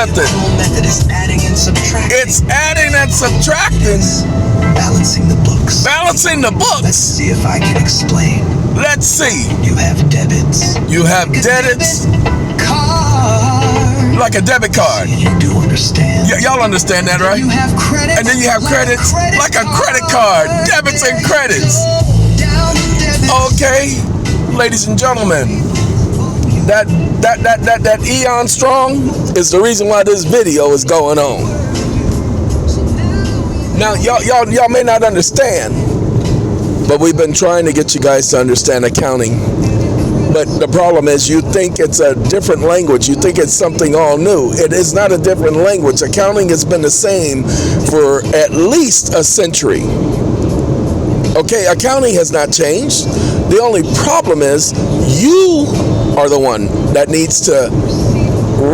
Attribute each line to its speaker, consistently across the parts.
Speaker 1: method.
Speaker 2: Accrual method is adding and subtracting.
Speaker 1: It's adding and subtracting.
Speaker 2: Balancing the books.
Speaker 1: Balancing the
Speaker 2: Let's
Speaker 1: books.
Speaker 2: see if I can explain.
Speaker 1: Let's see.
Speaker 2: You have debits.
Speaker 1: You have debits
Speaker 2: Card.
Speaker 1: like a debit card.
Speaker 2: You do understand.
Speaker 1: Y'all understand that, right?
Speaker 2: You have credits.
Speaker 1: And then you have credits like a credit card. Debits and credits. Okay, ladies and gentlemen, that EeoN strong is the reason why this video is going on. Now, y'all may not understand, but we've been trying to get you guys to understand accounting. But the problem is you think it's a different language. You think it's something all new. It is not a different language. Accounting has been the same for at least a century. Okay, accounting has not changed. The only problem is you are the one that needs to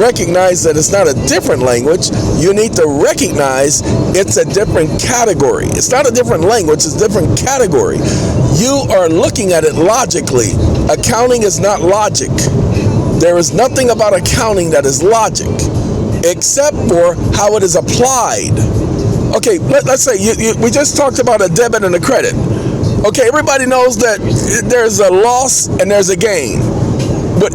Speaker 1: recognize that it's not a different language. You need to recognize it's a different category. It's not a different language, it's a different category. You are looking at it logically. Accounting is not logic. There is nothing about accounting that is logic, except for how it is applied. Okay, let's say we just talked about a debit and a credit. Okay, everybody knows that there's a loss and there's a gain. But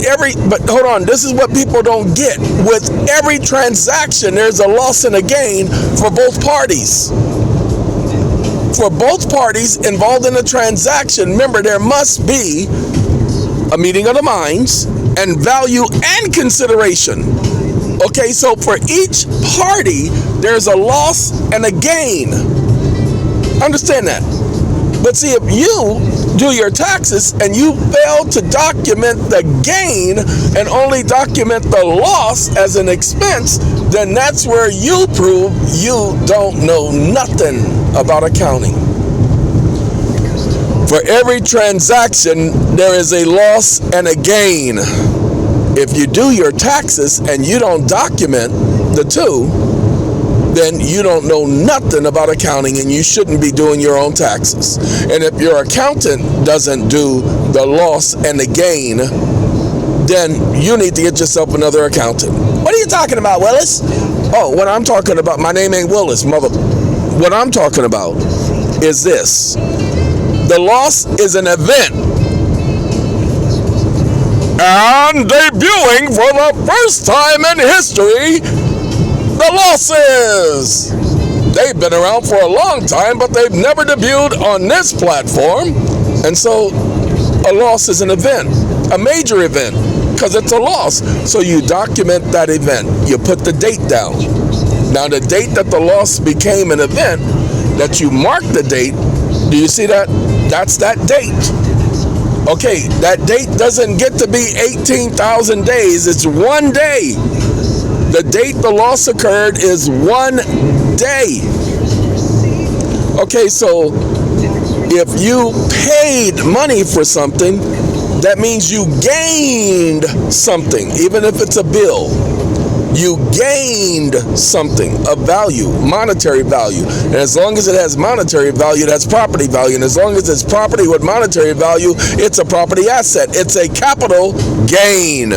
Speaker 1: hold on, this is what people don't get. With every transaction, there's a loss and a gain for both parties. For both parties involved in a transaction, remember, there must be a meeting of the minds and value and consideration. Okay, so for each party, there's a loss and a gain. Understand that. But see, if you do your taxes and you fail to document the gain and only document the loss as an expense, then that's where you prove you don't know nothing about accounting. For every transaction, there is a loss and a gain. If you do your taxes and you don't document the two, then you don't know nothing about accounting and you shouldn't be doing your own taxes. And if your accountant doesn't do the loss and the gain, then you need to get yourself another accountant. What are you talking about, Willis? Oh, what I'm talking about, my name ain't Willis, mother. What I'm talking about is this. The loss is an event. And debuting for the first time in history, the losses. They've been around for a long time, but they've never debuted on this platform. And so a loss is an event, a major event, because it's a loss. So you document that event. You put the date down. Now the date that the loss became an event, that you mark the date, do you see that? That's that date. Okay, that date doesn't get to be 18,000 days. It's one day. The date the loss occurred is one day. Okay, so if you paid money for something, that means you gained something, even if it's a bill. You gained something of value, monetary value. And as long as it has monetary value, that's property value. And as long as it's property with monetary value, it's a property asset. It's a capital gain.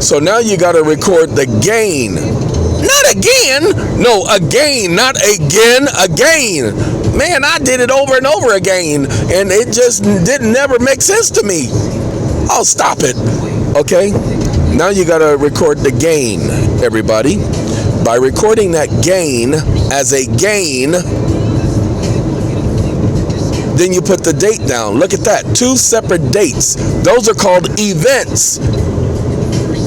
Speaker 1: So now you got to record the gain. Not again. No, a gain, not again, a gain. Man, I did it over and over again, and it just never make sense to me. Oh, stop it. Okay? Now you got to record the gain, everybody. By recording that gain as a gain, then you put the date down. Look at that. 2 separate dates. Those are called events.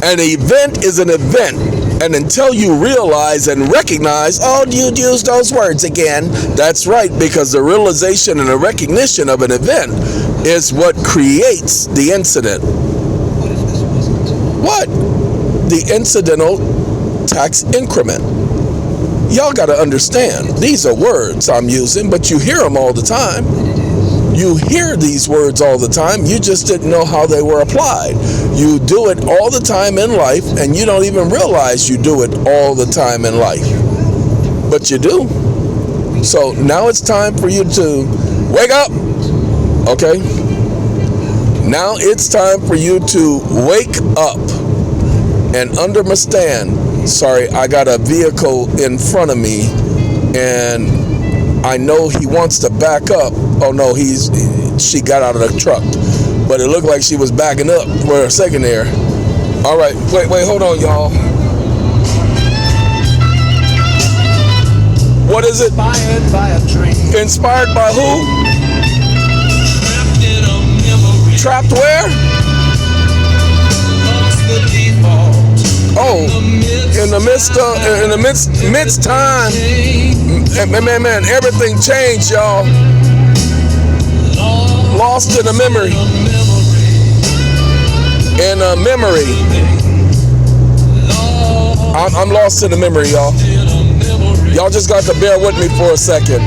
Speaker 1: An event is an event. And until you realize and recognize, oh, you used those words again. That's right, because the realization and the recognition of an event is what creates the incident. What? The incidental tax increment. Y'all got to understand, these are words I'm using, but you hear them all the time. You hear these words all the time. You just didn't know how they were applied. You do it all the time in life, and you don't even realize you do it all the time in life. But you do. So now it's time for you to wake up. Okay? Now it's time for you to wake up and understand Sorry, I got a vehicle in front of me, and I know he wants to back up. Oh no, she got out of the truck, but it looked like she was backing up for a second there. All right, wait, hold on, y'all. What is it?
Speaker 2: Inspired by a dream.
Speaker 1: Inspired by who?
Speaker 2: Trapped in a memory.
Speaker 1: Trapped where?
Speaker 2: Lost the default.
Speaker 1: Oh, in the midst time, man, everything changed, y'all. Lost in a memory. In a memory. I'm lost in a memory, y'all. Y'all just got to bear with me for a second.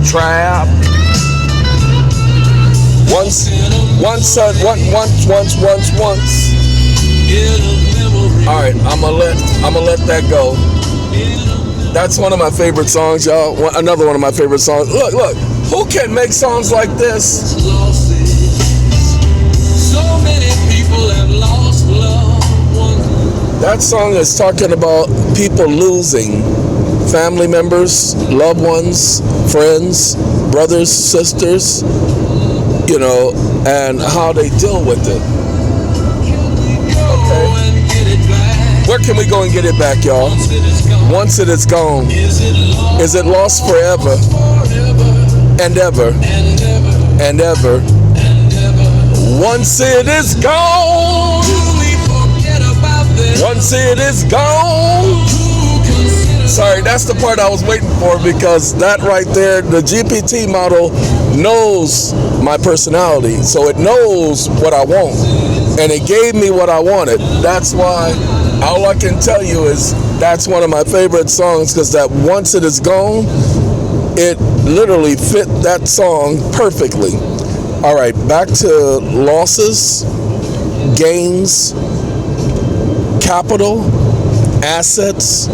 Speaker 1: Trap. Once. All right, I'm gonna let that go. That's one of my favorite songs, y'all. Another one of my favorite songs. Look, who can make songs like this?
Speaker 2: So many people have lost loved ones.
Speaker 1: That song is talking about people losing family members, loved ones, friends, brothers, sisters, you know, and how they deal with it. Okay. Where can we go and get it back, y'all? Once it is gone, is it lost forever and ever and ever? Once it is gone, once it is gone. Sorry, that's the part I was waiting for, because that right there, the GPT model knows my personality, so it knows what I want, and it gave me what I wanted. That's why all I can tell you is that's one of my favorite songs, because that once it is gone, it literally fit that song perfectly. All right, back to losses, gains, capital, assets,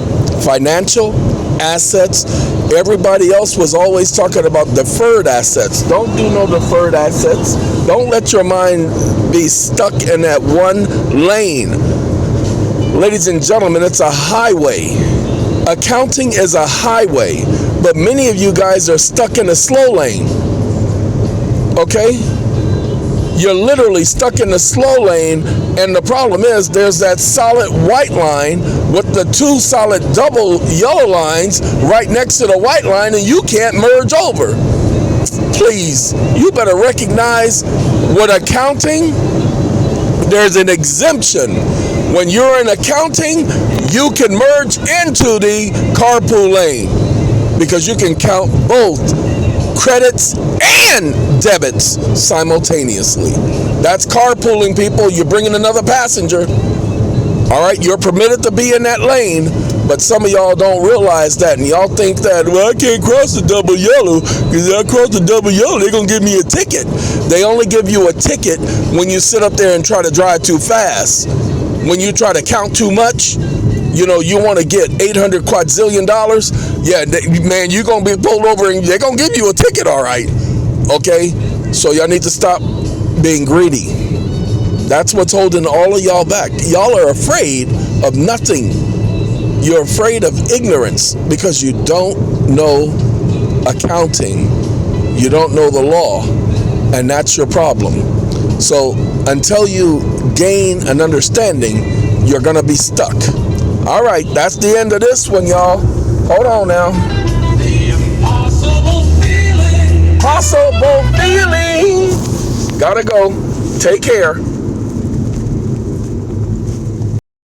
Speaker 1: financial assets. Everybody else was always talking about deferred assets. Don't do no deferred assets. Don't let your mind be stuck in that one lane. Ladies and gentlemen, it's a highway. Accounting is a highway, but many of you guys are stuck in a slow lane. Okay? You're literally stuck in the slow lane, and the problem is there's that solid white line with the two solid double yellow lines right next to the white line, and you can't merge over. Please, you better recognize with accounting, there's an exemption. When you're in accounting, you can merge into the carpool lane, because you can count both credits and debits simultaneously. That's carpooling, people. You're bringing another passenger. All right, you're permitted to be in that lane, but some of y'all don't realize that, and y'all think that, well, I can't cross the double yellow, because if I cross the double yellow, they're going to give me a ticket. They only give you a ticket when you sit up there and try to drive too fast. When you try to count too much, you know, you want to get $800 quadrillion, yeah, man, you're going to be pulled over and they're going to give you a ticket, all right, okay? So y'all need to stop being greedy. That's what's holding all of y'all back. Y'all are afraid of nothing. You're afraid of ignorance because you don't know accounting. You don't know the law, and that's your problem. So until you gain an understanding, you're going to be stuck. All right, that's the end of this one, y'all. Hold on now.
Speaker 2: The impossible feeling.
Speaker 1: Possible feeling. Gotta go. Take care.